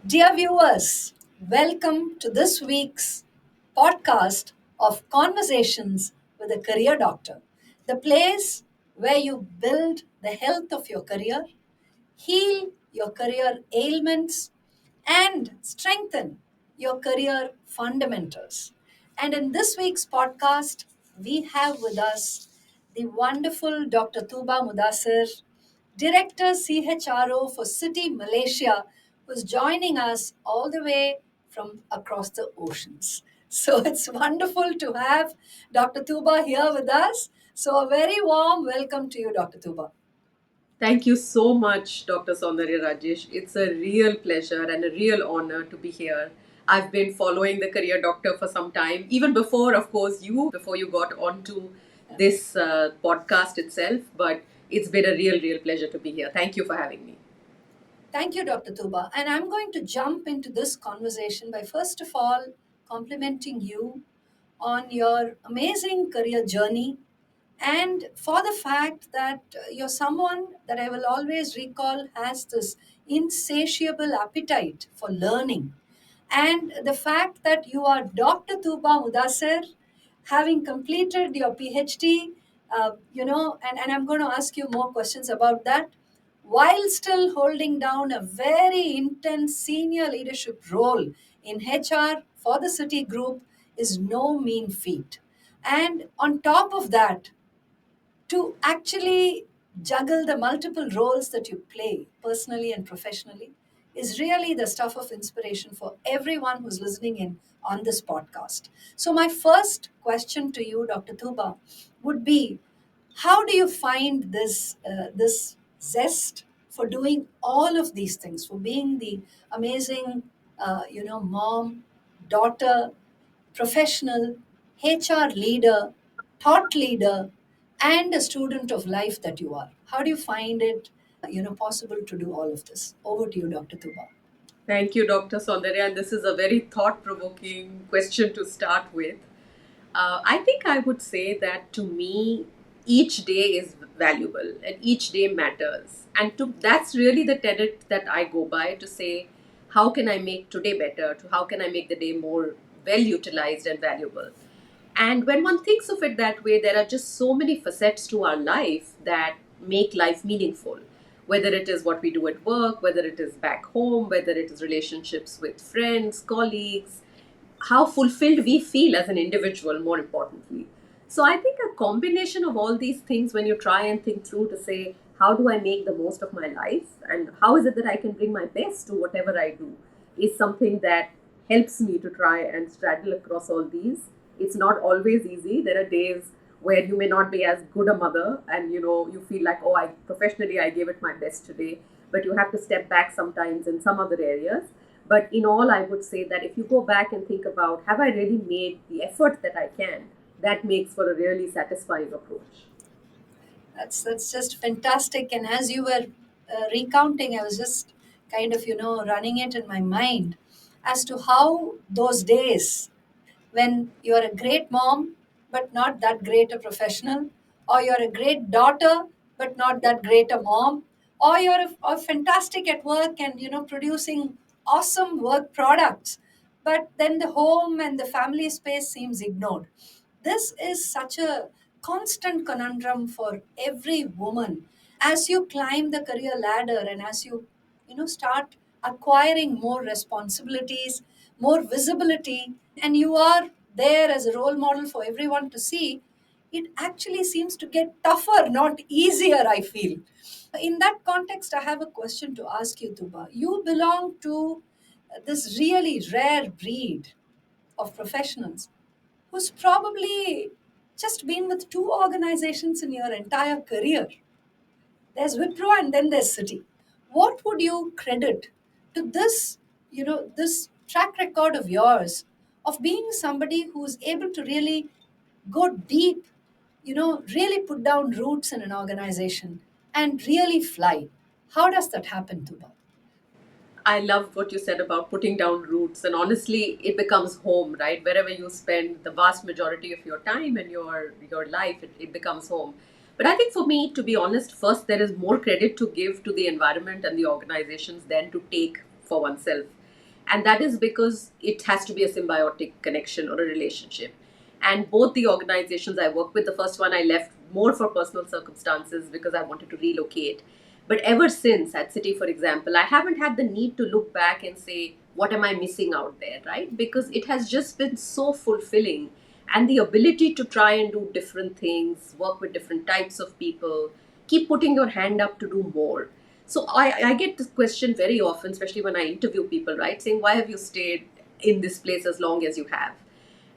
Dear viewers, welcome to this week's podcast of Conversations with a Career Doctor, the place where you build the health of your career, heal your career ailments, and strengthen your career fundamentals. And in this week's podcast, we have with us the wonderful Dr. Tooba Modassir, Director CHRO for Citi Malaysia, who's joining us all the way from across the oceans. So it's wonderful to have Dr. Tuba here with us. So a very warm welcome to you, Dr. Tuba. Thank you so much, Dr. Saundarya Rajesh. It's a real pleasure and a real honor to be here. I've been following the Career Doctor for some time, even before, of course, before you got onto this podcast itself. But it's been a real pleasure to be here. Thank you for having me. Thank you, Dr. Tuba. And I'm going to jump into this conversation by first of all complimenting you on your amazing career journey and for the fact that you're someone that I will always recall has this insatiable appetite for learning. And the fact that you are Dr. Tuba Mudassir, having completed your PhD, and I'm going to ask you more questions about that, while still holding down a very intense senior leadership role in HR for the Citi Group is no mean feat. And on top of that, to actually juggle the multiple roles that you play personally and professionally is really the stuff of inspiration for everyone who's listening in on this podcast. So, my first question to you, Dr. Tuba, would be how do you find this zest for doing all of these things, for being the amazing, mom, daughter, professional, HR leader, thought leader, and a student of life that you are? How do you find it, possible to do all of this? Over to you, Dr. Tuba. Thank you, Dr. Saundarya. And this is a very thought provoking question to start with. I think I would say that to me, each day is valuable and each day matters. And that's really the tenet that I go by to say, how can I make today better? How can I make the day more well utilized and valuable? And when one thinks of it that way, there are just so many facets to our life that make life meaningful. Whether it is what we do at work, whether it is back home, whether it is relationships with friends, colleagues, how fulfilled we feel as an individual, more importantly. So I think a combination of all these things, when you try and think through to say, how do I make the most of my life and how is it that I can bring my best to whatever I do, is something that helps me to try and straddle across all these. It's not always easy. There are days where you may not be as good a mother and you feel like, oh, I professionally I gave it my best today, but you have to step back sometimes in some other areas. But in all, I would say that if you go back and think about, have I really made the effort that I can, that makes for a really satisfying approach. That's just fantastic. And as you were recounting, I was just kind of running it in my mind as to how those days when you're a great mom but not that great a professional, or you're a great daughter but not that great a mom, or you're fantastic at work and producing awesome work products, but then the home and the family space seems ignored. This is such a constant conundrum for every woman as you climb the career ladder and as you start acquiring more responsibilities, more visibility, and you are there as a role model for everyone to see. It actually seems to get tougher, not easier, I feel. In that context, I have a question to ask you, Tuba. You belong to this really rare breed of professionals who's probably just been with two organizations in your entire career. There's Wipro and then there's Citi. What would you credit to this track record of yours of being somebody who's able to really go deep, really put down roots in an organization and really fly? How does that happen, Tuba? I love what you said about putting down roots, and honestly, it becomes home, right? Wherever you spend the vast majority of your time and your life, it becomes home. But I think for me, to be honest, first there is more credit to give to the environment and the organizations than to take for oneself. And that is because it has to be a symbiotic connection or a relationship. And both the organizations I work with, the first one I left more for personal circumstances because I wanted to relocate. But ever since at Citi, for example, I haven't had the need to look back and say, what am I missing out there, right? Because it has just been so fulfilling. And the ability to try and do different things, work with different types of people, keep putting your hand up to do more. So I get this question very often, especially when I interview people, right? Saying, why have you stayed in this place as long as you have?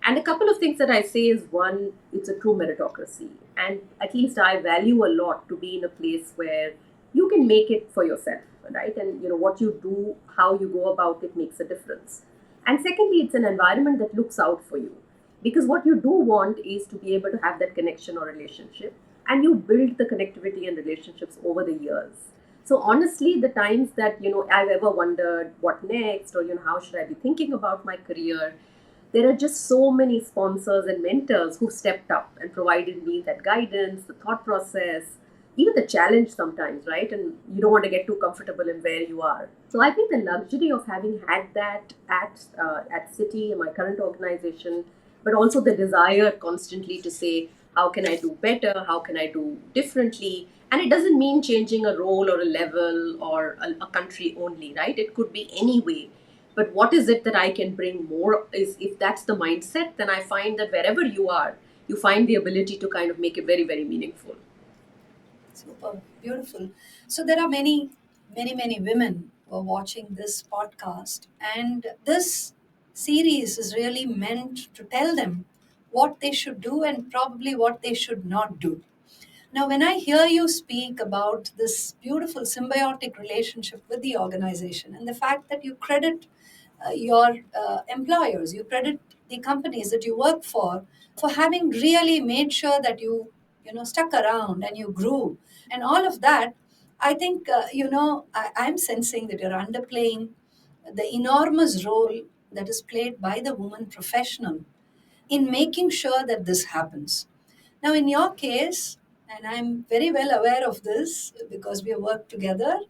And a couple of things that I say is one, it's a true meritocracy. And at least I value a lot to be in a place where you can make it for yourself, right? And what you do, how you go about it makes a difference. And secondly, it's an environment that looks out for you. Because what you do want is to be able to have that connection or relationship. And you build the connectivity and relationships over the years. So honestly, the times that I've ever wondered what next, or how should I be thinking about my career, there are just so many sponsors and mentors who stepped up and provided me that guidance, the thought process, even the challenge sometimes, right? And you don't want to get too comfortable in where you are. So I think the luxury of having had that at Citi, my current organization, but also the desire constantly to say, how can I do better? How can I do differently? And it doesn't mean changing a role or a level or a country only, right? It could be any way. But what is it that I can bring more is, if that's the mindset, then I find that wherever you are, you find the ability to kind of make it very, very meaningful. Super, beautiful. So there are many, many, many women who are watching this podcast, and this series is really meant to tell them what they should do and probably what they should not do. Now, when I hear you speak about this beautiful symbiotic relationship with the organization and the fact that you credit your employers, you credit the companies that you work for having really made sure that you stuck around and you grew and all of that, I think I'm sensing that you're underplaying the enormous role that is played by the woman professional in making sure that this happens. Now, in your case, and I'm very well aware of this because we have worked together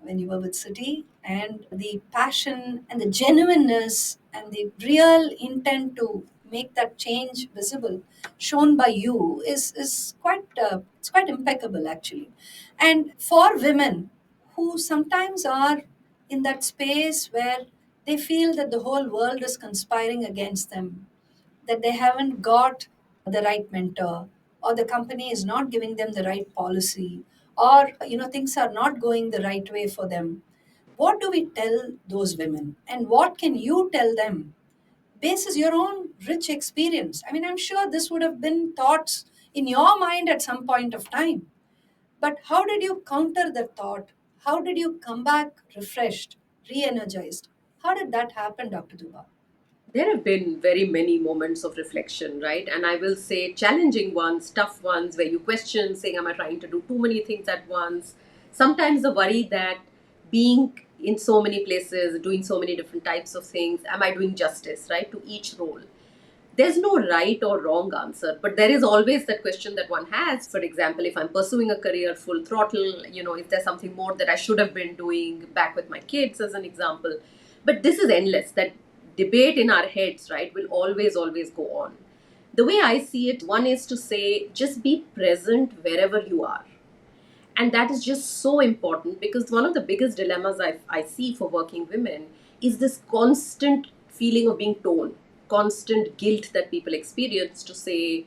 when you were with City, and the passion and the genuineness and the real intent to make that change visible shown by you is quite it's quite impeccable actually. And for women who sometimes are in that space where they feel that the whole world is conspiring against them, that they haven't got the right mentor, or the company is not giving them the right policy, or things are not going the right way for them, what do we tell those women and what can you tell them basis your own rich experience? I mean, I'm sure this would have been thoughts in your mind at some point of time, but how did you counter the thought? How did you come back refreshed, re-energized? How did that happen, Dr. Duba? There have been very many moments of reflection, right? And I will say challenging ones, tough ones, where you question, saying, am I trying to do too many things at once? Sometimes the worry that being in so many places, doing so many different types of things, am I doing justice, right, to each role? There's no right or wrong answer, but there is always that question that one has. For example, if I'm pursuing a career full throttle, is there something more that I should have been doing back with my kids, as an example? But this is endless. That debate in our heads, right, will always, always go on. The way I see it, one is to say, just be present wherever you are. And that is just so important, because one of the biggest dilemmas I see for working women is this constant feeling of being torn, constant guilt that people experience to say,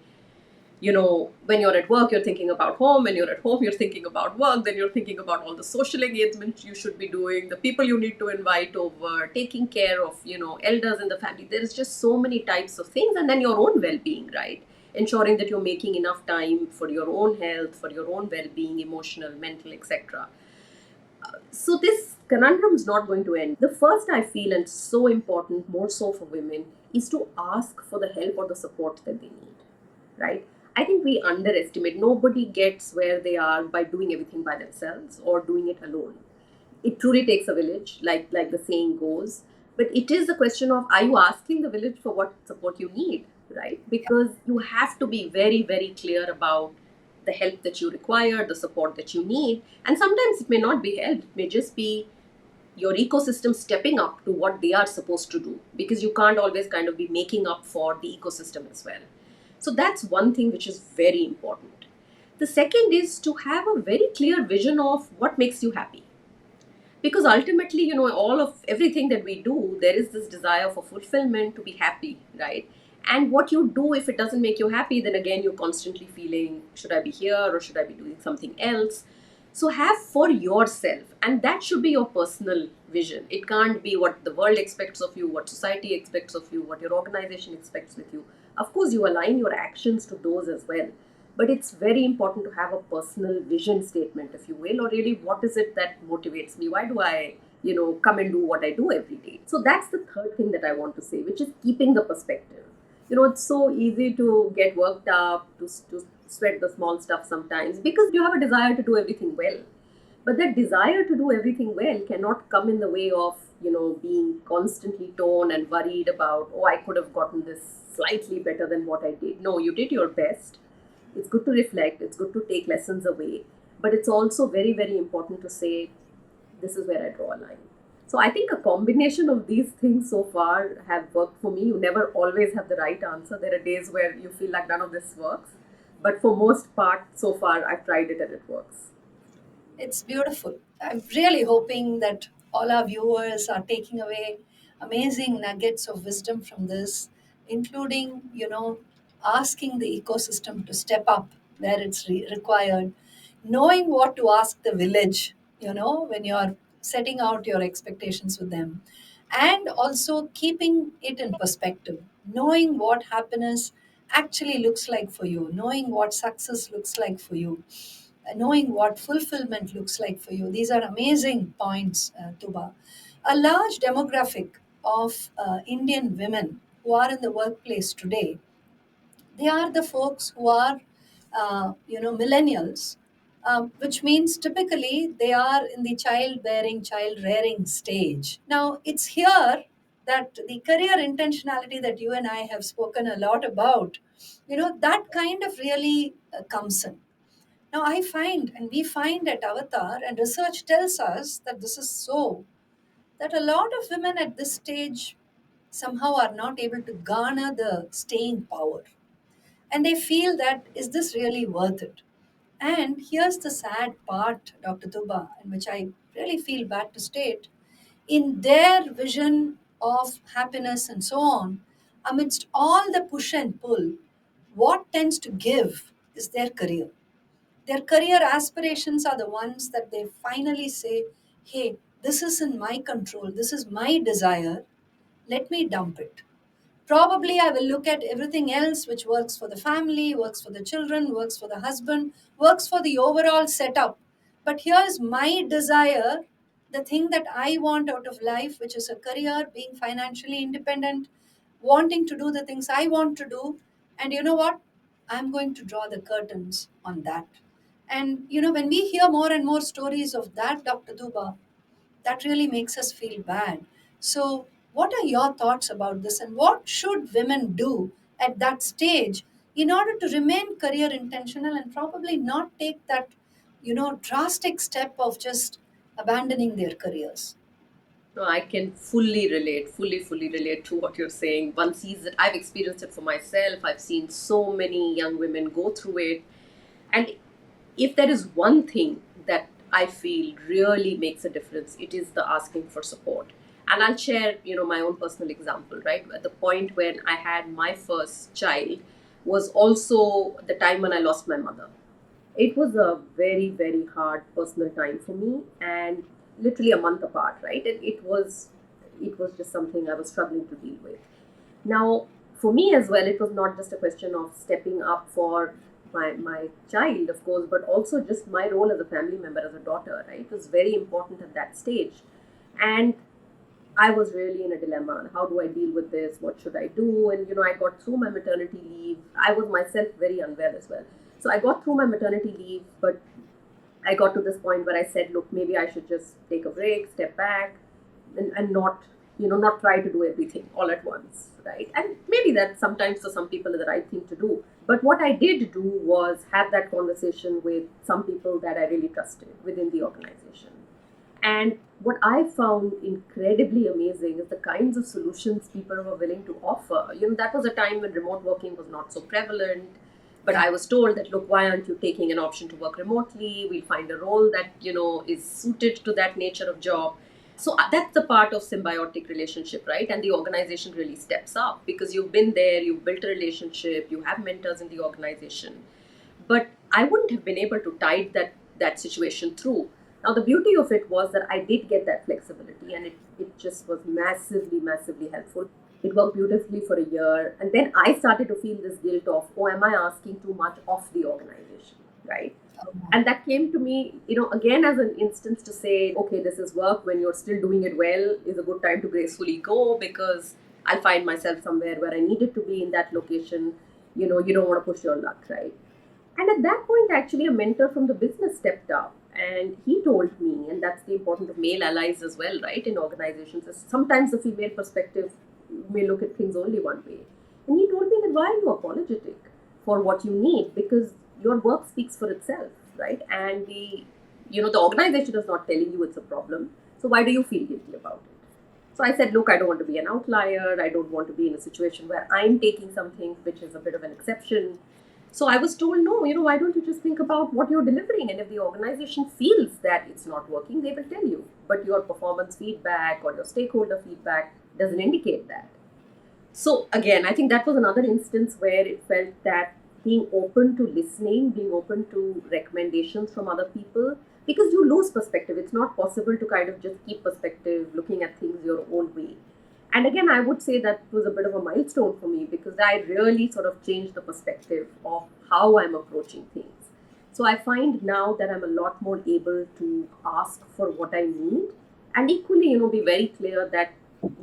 when you're at work, you're thinking about home. When you're at home, you're thinking about work. Then you're thinking about all the social engagements you should be doing, the people you need to invite over, taking care of, elders in the family. There's just so many types of things. And then your own well being, right? Ensuring that you're making enough time for your own health, for your own well being, emotional, mental, etc. So this conundrum is not going to end. The first I feel, and so important, more so for women, is to ask for the help or the support that they need, right? I think we underestimate. Nobody gets where they are by doing everything by themselves or doing it alone. It truly takes a village, like the saying goes. But it is a question of, are you asking the village for what support you need, right? Because you have to be very, very clear about the help that you require, the support that you need. And sometimes it may not be help, it may just be your ecosystem stepping up to what they are supposed to do, because you can't always kind of be making up for the ecosystem as well. So that's one thing which is very important. The second is to have a very clear vision of what makes you happy, because ultimately, all of everything that we do, there is this desire for fulfillment, to be happy, right? And what you do, if it doesn't make you happy, then again you're constantly feeling, should I be here or should I be doing something else? So have for yourself, and that should be your personal vision. It can't be what the world expects of you, what society expects of you, what your organization expects with you. Of course you align your actions to those as well, but it's very important to have a personal vision statement, if you will, or really what is it that motivates me? Why do I, come and do what I do every day? So that's the third thing that I want to say, which is keeping the perspective. It's so easy to get worked up, to sweat the small stuff sometimes, because you have a desire to do everything well. But that desire to do everything well cannot come in the way of, being constantly torn and worried about, oh, I could have gotten this slightly better than what I did. No, you did your best. It's good to reflect, it's good to take lessons away, but it's also very, very important to say, this is where I draw a line. So I think a combination of these things so far have worked for me. You never always have the right answer. There are days where you feel like none of this works, but for most part so far I've tried it and it works. It's beautiful. I'm really hoping that all our viewers are taking away amazing nuggets of wisdom from this, including, asking the ecosystem to step up where it's required, knowing what to ask the village, when you're setting out your expectations with them, and also keeping it in perspective, knowing what happiness actually looks like for you, knowing what success looks like for you, knowing what fulfillment looks like for you. These are amazing points, Tuba. A large demographic of Indian women who are in the workplace today, they are the folks who are, millennials, which means typically they are in the childbearing, child rearing stage. Now, it's here that the career intentionality that you and I have spoken a lot about, that kind of really comes in. Now, I find, and we find at Avatar, and research tells us that this is so, that a lot of women at this stage somehow are not able to garner the staying power. And they feel that, is this really worth it? And here's the sad part, Dr. Tuba, in which I really feel bad to state, in their vision of happiness and so on, amidst all the push and pull, what tends to give is their career. Their career aspirations are the ones that they finally say, hey, this is in my control, this is my desire, let me dump it. Probably I will look at everything else which works for the family, works for the children, works for the husband, works for the overall setup. But here's my desire, the thing that I want out of life, which is a career, being financially independent, wanting to do the things I want to do. And you know what? I'm going to draw the curtains on that. And when we hear more and more stories of that, Dr. Duba, that really makes us feel bad. So, what are your thoughts about this, and what should women do at that stage in order to remain career intentional and probably not take that, drastic step of just abandoning their careers? No, I can fully relate to what you're saying. One sees it, I've experienced it for myself. I've seen so many young women go through it. And if there is one thing that I feel really makes a difference, it is the asking for support. And I'll share, my own personal example, right? At the point when I had my first child was also the time when I lost my mother. It was a very, very hard personal time for me, and literally a month apart, right? And it was just something I was struggling to deal with. Now, for me as well, it was not just a question of stepping up for my child, of course, but also just my role as a family member, as a daughter, right? It was very important at that stage. And I was really in a dilemma. How do I deal with this? What should I do? And I got through my maternity leave. I was myself very unwell as well. So I got through my maternity leave, but I got to this point where I said, look, maybe I should just take a break, step back, and not, not try to do everything all at once, right? And maybe that sometimes for some people is the right thing to do. But what I did do was have that conversation with some people that I really trusted within the organization. And what I found incredibly amazing is the kinds of solutions people were willing to offer. That was a time when remote working was not so prevalent. But Yeah. I was told that, look, why aren't you taking an option to work remotely? We'll find a role that, is suited to that nature of job. So that's the part of symbiotic relationship, right? And the organization really steps up because you've been there, you've built a relationship, you have mentors in the organization. But I wouldn't have been able to tide that situation through. Now the beauty of it was that I did get that flexibility, and it just was massively helpful. It worked beautifully for a year, and then I started to feel this guilt of, oh, am I asking too much of the organization, right? Oh, And that came to me, again as an instance to say, okay, this is work. When you're still doing it well, is a good time to gracefully go, because I'll find myself somewhere where I needed to be in that location. You don't want to push your luck, right? And at that point, actually, a mentor from the business stepped up and he told me, and that's the importance of male allies as well, right, in organizations, is sometimes the female perspective may look at things only one way. And he told me that, why are you apologetic for what you need? Because your work speaks for itself, right? And the organization is not telling you it's a problem. So why do you feel guilty about it? So I said, look, I don't want to be an outlier. I don't want to be in a situation where I'm taking something which is a bit of an exception. So I was told, no, why don't you just think about what you're delivering? And if the organization feels that it's not working, they will tell you. But your performance feedback or your stakeholder feedback doesn't indicate that. So again, I think that was another instance where it felt that being open to listening, being open to recommendations from other people, because you lose perspective. It's not possible to kind of just keep perspective, looking at things your own way. And again, I would say that was a bit of a milestone for me because I really sort of changed the perspective of how I'm approaching things. So I find now that I'm a lot more able to ask for what I need, and equally, be very clear that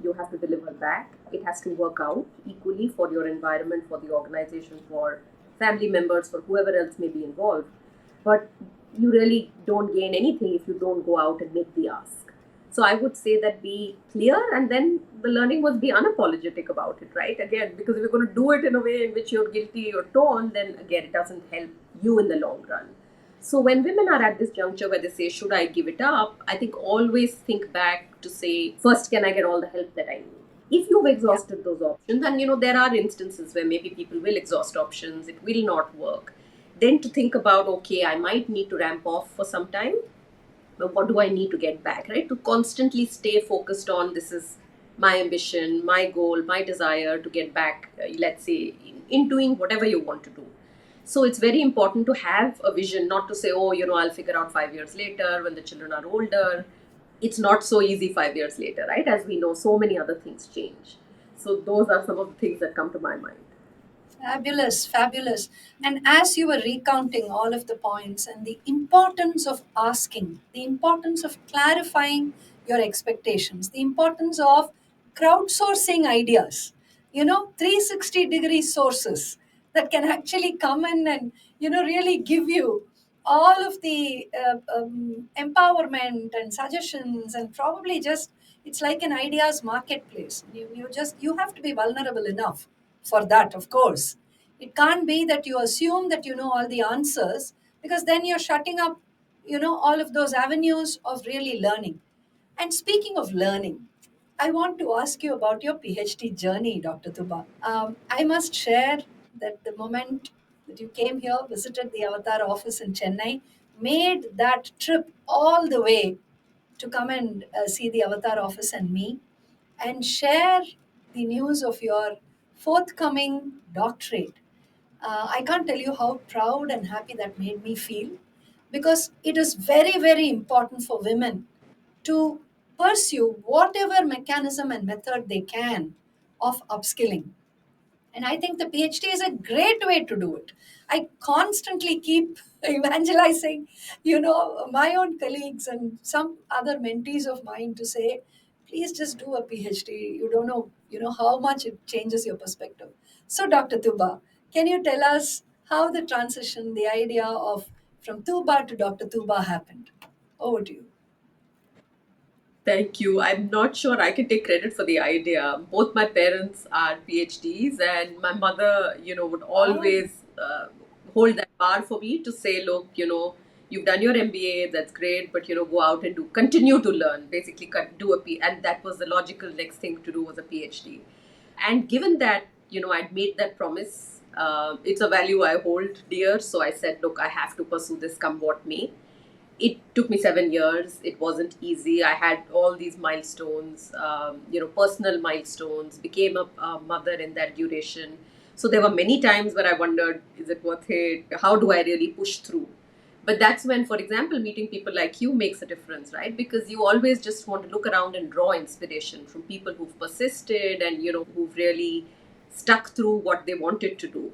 you have to deliver back. It has to work out equally for your environment, for the organization, for family members, for whoever else may be involved. But you really don't gain anything if you don't go out and make the ask. So I would say that be clear, and then the learning was be unapologetic about it, right? Again, because if you're going to do it in a way in which you're guilty or torn, then again, it doesn't help you in the long run. So when women are at this juncture where they say, should I give it up? I think always think back to say, first, can I get all the help that I need? If you've yeah. exhausted those options, and there are instances where maybe people will exhaust options, it will not work. Then to think about, okay, I might need to ramp off for some time, but what do I need to get back, right? To constantly stay focused on this is my ambition, my goal, my desire to get back, let's say, in doing whatever you want to do. So it's very important to have a vision, not to say, oh, I'll figure out 5 years later when the children are older. It's not so easy 5 years later, right? As we know, so many other things change. So those are some of the things that come to my mind. Fabulous, fabulous. And as you were recounting all of the points and the importance of asking, the importance of clarifying your expectations, the importance of crowdsourcing ideas, 360-degree sources that can actually come in and, really give you all of the empowerment and suggestions, and probably just it's like an ideas marketplace. You have to be vulnerable enough for that, of course. It can't be that you assume that you know all the answers, because then you're shutting up all of those avenues of really learning. And speaking of learning, I want to ask you about your PhD journey, Dr. Tuba. I must share that the moment that you came here, visited the Avatar office in Chennai, made that trip all the way to come and see the Avatar office and me, and share the news of your forthcoming doctorate. I can't tell you how proud and happy that made me feel, because it is very, very important for women to pursue whatever mechanism and method they can of upskilling. And I think the PhD is a great way to do it. I constantly keep evangelizing, my own colleagues and some other mentees of mine to say, please just do a PhD. You don't know, how much it changes your perspective. So, Dr. Tuba, can you tell us how the transition, the idea of from Tuba to Dr. Tuba happened? Over to you. Thank you. I'm not sure I can take credit for the idea. Both my parents are PhDs, and my mother, would Wow. always hold that bar for me to say, look, you've done your MBA, that's great, but go out and continue to learn. Basically, do a P, and that was the logical next thing to do was a PhD. And given that, I'd made that promise, it's a value I hold dear. So I said, look, I have to pursue this, come what may. It took me 7 years. It wasn't easy. I had all these milestones, personal milestones, became a mother in that duration. So there were many times where I wondered, is it worth it? How do I really push through? But that's when, for example, meeting people like you makes a difference, right? Because you always just want to look around and draw inspiration from people who've persisted and, who've really stuck through what they wanted to do.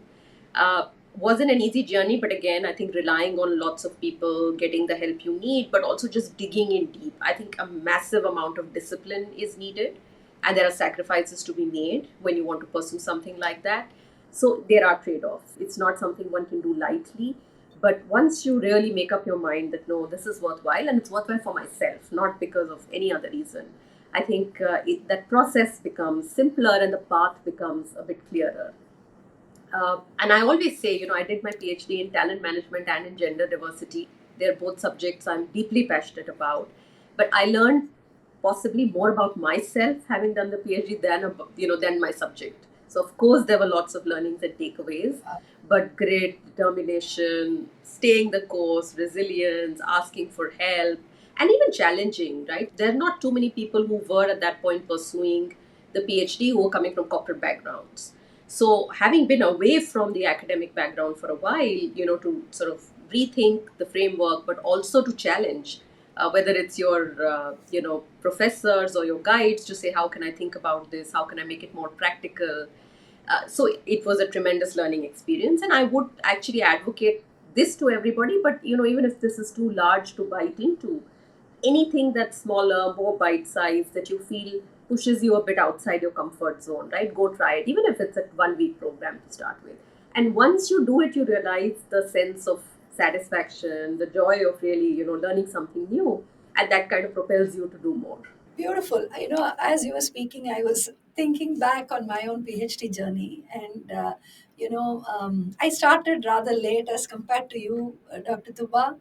Wasn't an easy journey, but again, I think relying on lots of people, getting the help you need, but also just digging in deep. I think a massive amount of discipline is needed, and there are sacrifices to be made when you want to pursue something like that. So there are trade offs. It's not something one can do lightly. But once you really make up your mind that no, this is worthwhile and it's worthwhile for myself, not because of any other reason, I think that process becomes simpler and the path becomes a bit clearer. And I always say, I did my PhD in talent management and in gender diversity. They're both subjects I'm deeply passionate about. But I learned possibly more about myself having done the PhD than my subject. So of course there were lots of learnings and takeaways, but great determination, staying the course, resilience, asking for help, and even challenging. Right? There are not too many people who were at that point pursuing the PhD who were coming from corporate backgrounds. So, having been away from the academic background for a while, to sort of rethink the framework, but also to challenge whether it's your, professors or your guides to say, how can I think about this? How can I make it more practical? So, it was a tremendous learning experience. And I would actually advocate this to everybody, but, even if this is too large to bite into, anything that's smaller, more bite sized, that you feel pushes you a bit outside your comfort zone, right? Go try it, even if it's a 1 week program to start with. And once you do it, you realize the sense of satisfaction, the joy of really, learning something new. And that kind of propels you to do more. Beautiful. As you were speaking, I was thinking back on my own PhD journey, and I started rather late as compared to you, Dr. Tuba.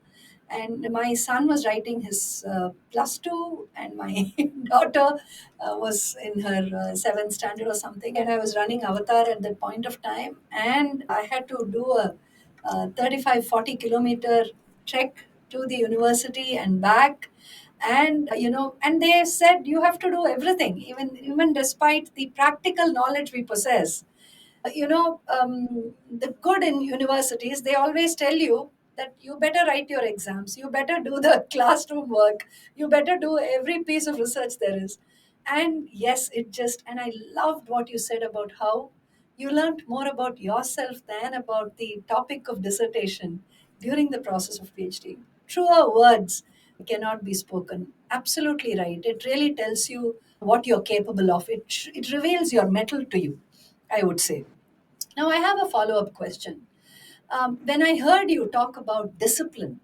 And my son was writing his plus two, and my daughter was in her seventh standard or something. And I was running Avtar at that point of time, and I had to do a 35 40 kilometer trek to the university and back. And and they said you have to do everything, even despite the practical knowledge we possess. The good in universities, they always tell you that you better write your exams, you better do the classroom work, you better do every piece of research there is. And yes, and I loved what you said about how you learned more about yourself than about the topic of dissertation during the process of PhD. Truer words cannot be spoken. Absolutely right. It really tells you what you're capable of. It reveals your mettle to you, I would say. Now, I have a follow up question. When I heard you talk about discipline,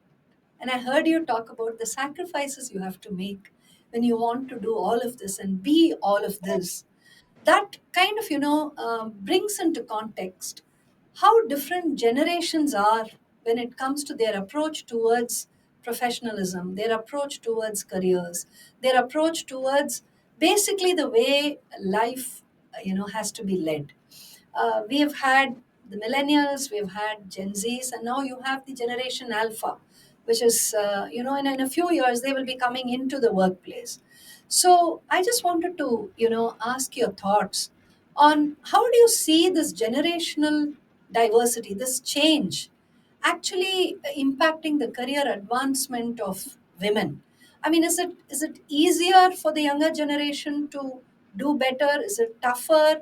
and I heard you talk about the sacrifices you have to make when you want to do all of this and be all of this, that kind of brings into context how different generations are when it comes to their approach towards professionalism, their approach towards careers, their approach towards basically the way life has to be led. We have had the millennials, we've had Gen Zs, and now you have the generation Alpha, which is, in a few years, they will be coming into the workplace. So I just wanted to, ask your thoughts on how do you see this generational diversity, this change actually impacting the career advancement of women? I mean, is it easier for the younger generation to do better? Is it tougher?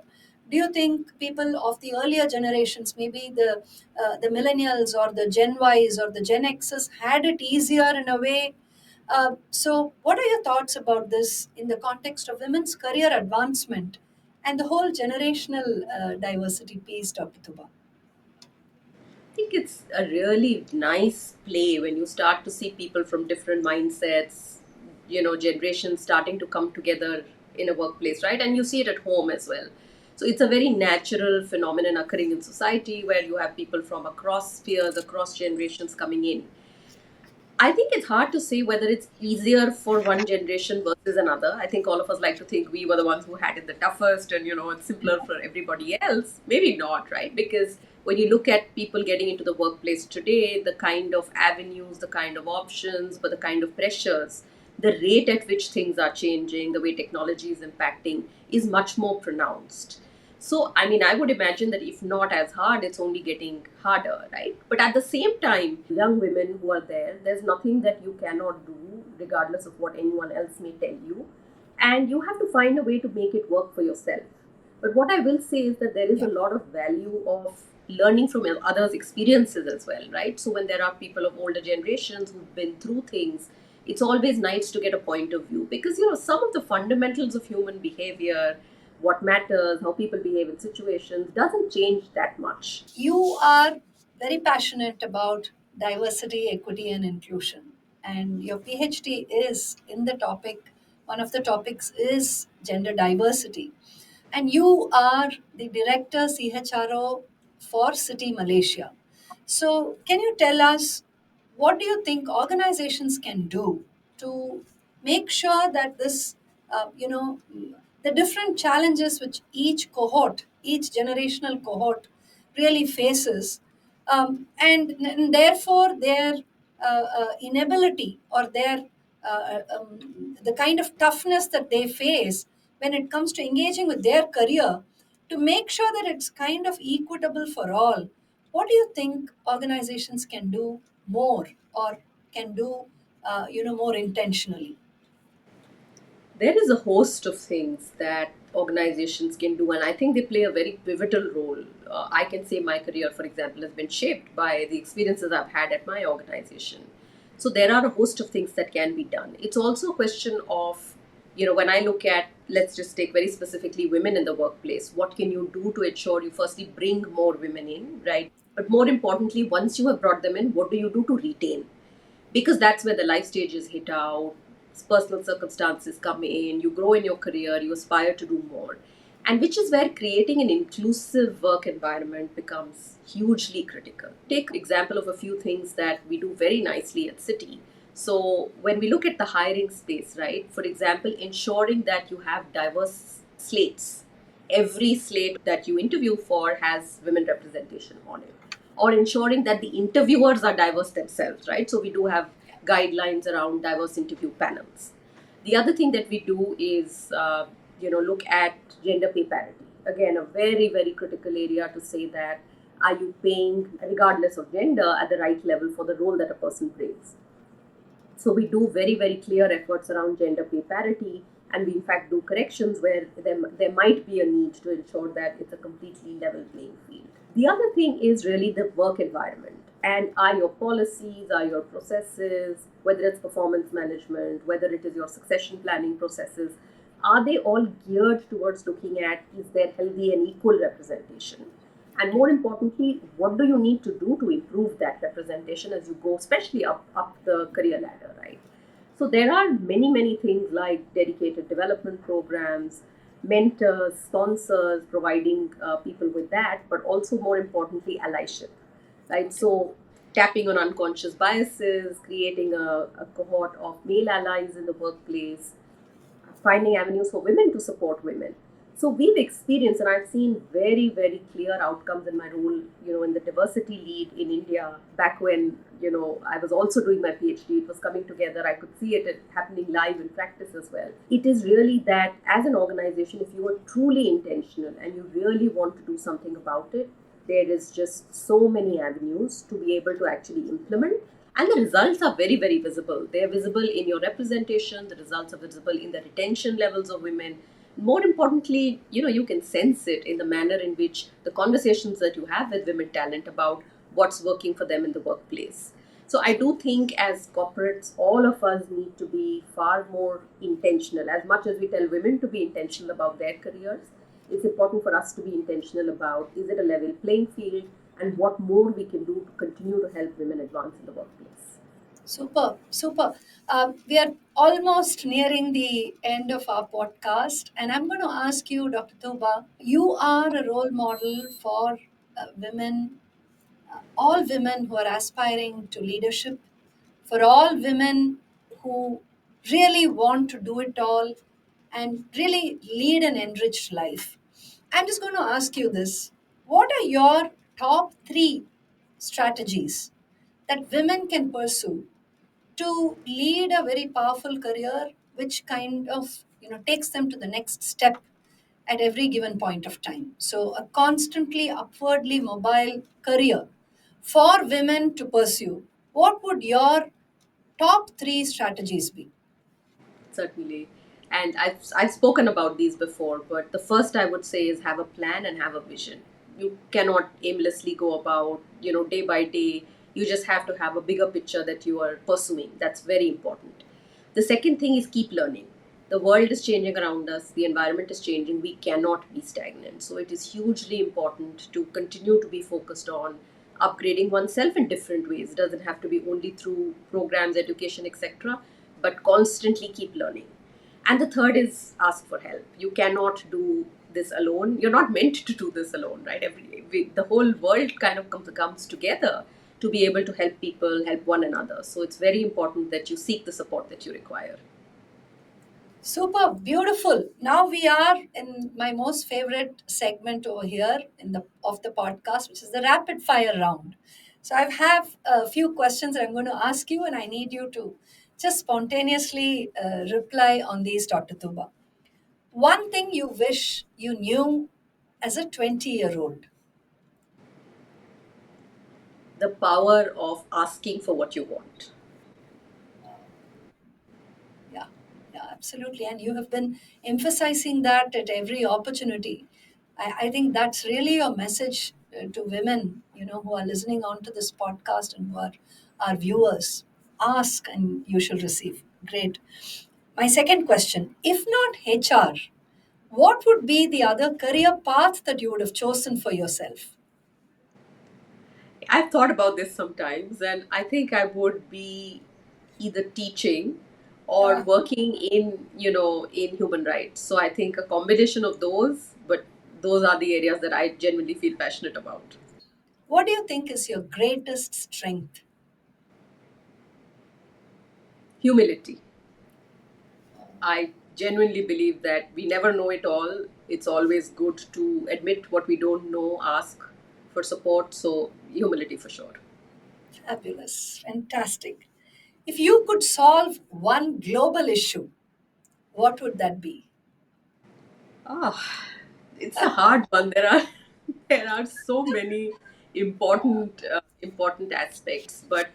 Do you think people of the earlier generations, maybe the millennials or the Gen Ys or the Gen Xs, had it easier in a way? What are your thoughts about this in the context of women's career advancement and the whole generational diversity piece, Dr. Tuba? I think it's a really nice play when you start to see people from different mindsets, generations starting to come together in a workplace, right? And you see it at home as well. So it's a very natural phenomenon occurring in society where you have people from across spheres, across generations coming in. I think it's hard to say whether it's easier for one generation versus another. I think all of us like to think we were the ones who had it the toughest and, it's simpler for everybody else. Maybe not, right? Because when you look at people getting into the workplace today, the kind of avenues, the kind of options, but the kind of pressures, the rate at which things are changing, the way technology is impacting is much more pronounced. So, I mean, I would imagine that if not as hard, it's only getting harder, right? But at the same time, young women who are there, there's nothing that you cannot do, regardless of what anyone else may tell you. And you have to find a way to make it work for yourself. But what I will say is that there is a Yeah. lot of value of learning from others' experiences as well, right? So, when there are people of older generations who've been through things, it's always nice to get a point of view because, some of the fundamentals of human behavior, what matters, how people behave in situations, doesn't change that much. You are very passionate about diversity, equity, and inclusion. And your PhD is in the topic, one of the topics is gender diversity. And you are the director CHRO for Citi Malaysia. So, can you tell us what do you think organizations can do to make sure that this, the different challenges which each cohort, each generational cohort really faces, and therefore their inability or their the kind of toughness that they face when it comes to engaging with their career to make sure that it's kind of equitable for all. What do you think organizations can do more or can do, more intentionally? There is a host of things that organizations can do, and I think they play a very pivotal role. I can say my career, for example, has been shaped by the experiences I've had at my organization. So there are a host of things that can be done. It's also a question of, when I look at, let's just take very specifically women in the workplace, what can you do to ensure you firstly bring more women in, right? But more importantly, once you have brought them in, what do you do to retain? Because that's where the life stages hit out, personal circumstances come in, you grow in your career, you aspire to do more. And which is where creating an inclusive work environment becomes hugely critical. Take example of a few things that we do very nicely at Citi. So when we look at the hiring space, right, for example, ensuring that you have diverse slates. Every slate that you interview for has women representation on it, or ensuring that the interviewers are diverse themselves, right? So we do have guidelines around diverse interview panels. The other thing that we do is, look at gender pay parity. Again, a very, very critical area to say that are you paying, regardless of gender, at the right level for the role that a person brings? So we do very, very clear efforts around gender pay parity, and we in fact do corrections where there might be a need to ensure that it's a completely level playing field. The other thing is really the work environment. And are your policies, are your processes, whether it's performance management, whether it is your succession planning processes, are they all geared towards looking at is there healthy and equal representation? And more importantly, what do you need to do to improve that representation as you go, especially up the career ladder, right? So there are many, many things like dedicated development programs, mentors, sponsors, providing people with that, but also more importantly, allyship, right? So tapping on unconscious biases, creating a cohort of male allies in the workplace, finding avenues for women to support women. So we've experienced, and I've seen very, very clear outcomes in my role, in the diversity lead in India. Back when, I was also doing my PhD, it was coming together. I could see it happening live in practice as well. It is really that as an organization, if you are truly intentional and you really want to do something about it, there is just so many avenues to be able to actually implement, and the results are very, very visible. They are visible in your representation, the results are visible in the retention levels of women. More importantly, you can sense it in the manner in which the conversations that you have with women talent about what's working for them in the workplace. So I do think as corporates, all of us need to be far more intentional. As much as we tell women to be intentional about their careers, it's important for us to be intentional about is it a level playing field and what more we can do to continue to help women advance in the workplace. Super, super. We are almost nearing the end of our podcast, and I'm going to ask you, Dr. Tuba, you are a role model for women, all women who are aspiring to leadership, for all women who really want to do it all and really lead an enriched life. I'm just going to ask you this. What are your top three strategies that women can pursue to lead a very powerful career, which kind of takes them to the next step at every given point of time? So a constantly upwardly mobile career for women to pursue, what would your top three strategies be? Certainly. And I've spoken about these before, but the first I would say is have a plan and have a vision. You cannot aimlessly go about, day by day. You just have to have a bigger picture that you are pursuing. That's very important. The second thing is keep learning. The world is changing around us, the environment is changing. We cannot be stagnant. So it is hugely important to continue to be focused on upgrading oneself in different ways. It doesn't have to be only through programs, education, etc., but constantly keep learning. And the third is ask for help. You cannot do this alone. You're not meant to do this alone, right? The whole world kind of comes together to be able to help people, help one another. So it's very important that you seek the support that you require. Super beautiful. Now we are in my most favorite segment over here in the of the podcast, which is the rapid fire round. So I have a few questions that I'm going to ask you, and I need you to just spontaneously reply on these, Dr. Tuba. One thing you wish you knew as a 20-year-old. The power of asking for what you want. Yeah, yeah, absolutely. And you have been emphasizing that at every opportunity. I think that's really your message to women, who are listening on to this podcast and who are our viewers. Ask and you shall receive. Great. My second question, if not HR, what would be the other career path that you would have chosen for yourself? I've thought about this sometimes, and I think I would be either teaching or Yeah. working in human rights. So I think a combination of those, but those are the areas that I genuinely feel passionate about. What do you think is your greatest strength? Humility. I genuinely believe that we never know it all. It's always good to admit what we don't know, ask for support. So humility for sure. Fabulous. Fantastic. If you could solve one global issue, what would that be? Ah, it's a hard one. There are so many important aspects, but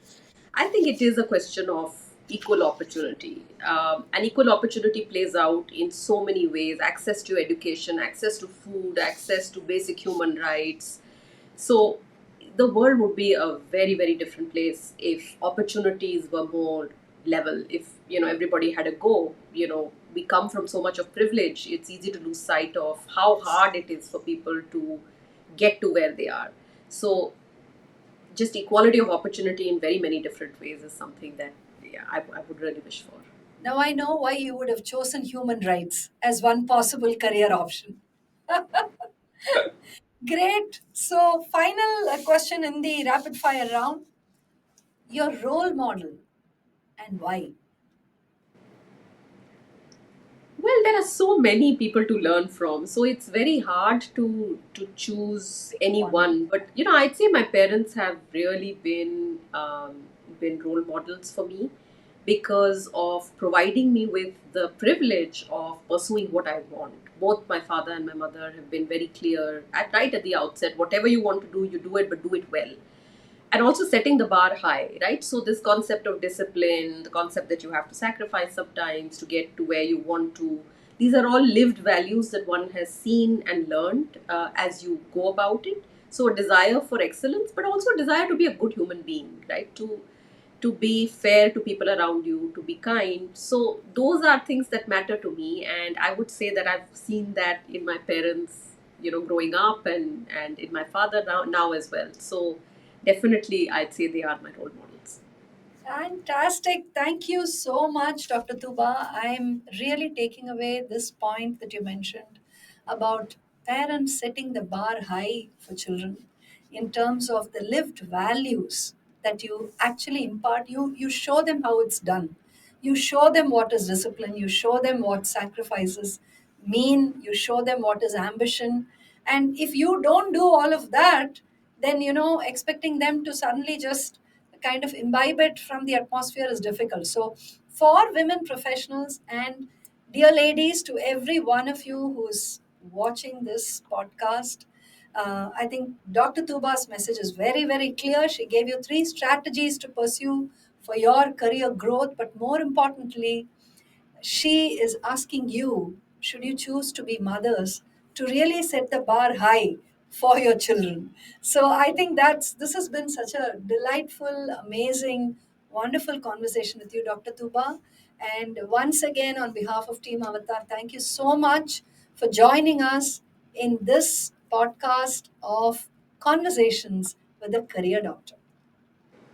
I think it is a question of equal opportunity. And equal opportunity plays out in so many ways: access to education, access to food, access to basic human rights. So the world would be a very, very different place if opportunities were more level. If everybody had a go. We come from so much of privilege. It's easy to lose sight of how hard it is for people to get to where they are. So just equality of opportunity in very many different ways is something that I would really wish for. Now I know why you would have chosen human rights as one possible career option. Great. So, final question in the rapid fire round, your role model and why? Well, there are so many people to learn from, so it's very hard to choose Pick one. anyone. But I'd say my parents have really been role models for me because of providing me with the privilege of pursuing what I want. Both my father and my mother have been very clear right at the outset: whatever you want to do, you do it, but do it well, and also setting the bar high, right? So this concept of discipline, the concept that you have to sacrifice sometimes to get to where you want to, these are all lived values that one has seen and learned as you go about it. So a desire for excellence, but also a desire to be a good human being, right? To be fair to people around you, to be kind. So those are things that matter to me, and I would say that I've seen that in my parents, growing up, and in my father now as well. So definitely, I'd say they are my role models. Fantastic. Thank you so much, Dr. Tuba. I'm really taking away this point that you mentioned about parents setting the bar high for children in terms of the lived values that you actually impart. You show them how it's done. You show them what is discipline. You show them what sacrifices mean. You show them what is ambition. And if you don't do all of that, then, expecting them to suddenly just kind of imbibe it from the atmosphere is difficult. So, for women professionals and dear ladies, to every one of you who's watching this podcast, I think Dr. Tuba's message is very, very clear. She gave you three strategies to pursue for your career growth, but more importantly, she is asking you, should you choose to be mothers, to really set the bar high for your children. So I think this has been such a delightful, amazing, wonderful conversation with you, Dr. Tuba. And once again, on behalf of Team Avatar, thank you so much for joining us in this podcast of Conversations with a Career Doctor.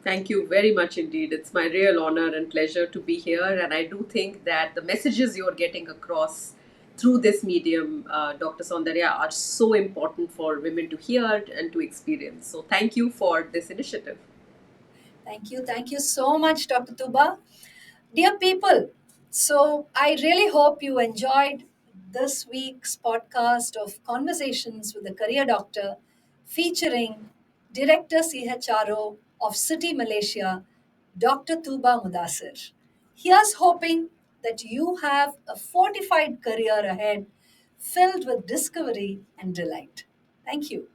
Thank you very much indeed. It's my real honor and pleasure to be here. And I do think that the messages you're getting across through this medium, Dr. Saundarya, are so important for women to hear and to experience. So thank you for this initiative. Thank you. Thank you so much, Dr. Tuba. Dear people, so I really hope you enjoyed this week's podcast of Conversations with the Career Doctor featuring Director CHRO of Citi Malaysia, Dr. Tooba Modassir. Here's hoping that you have a fortified career ahead filled with discovery and delight. Thank you.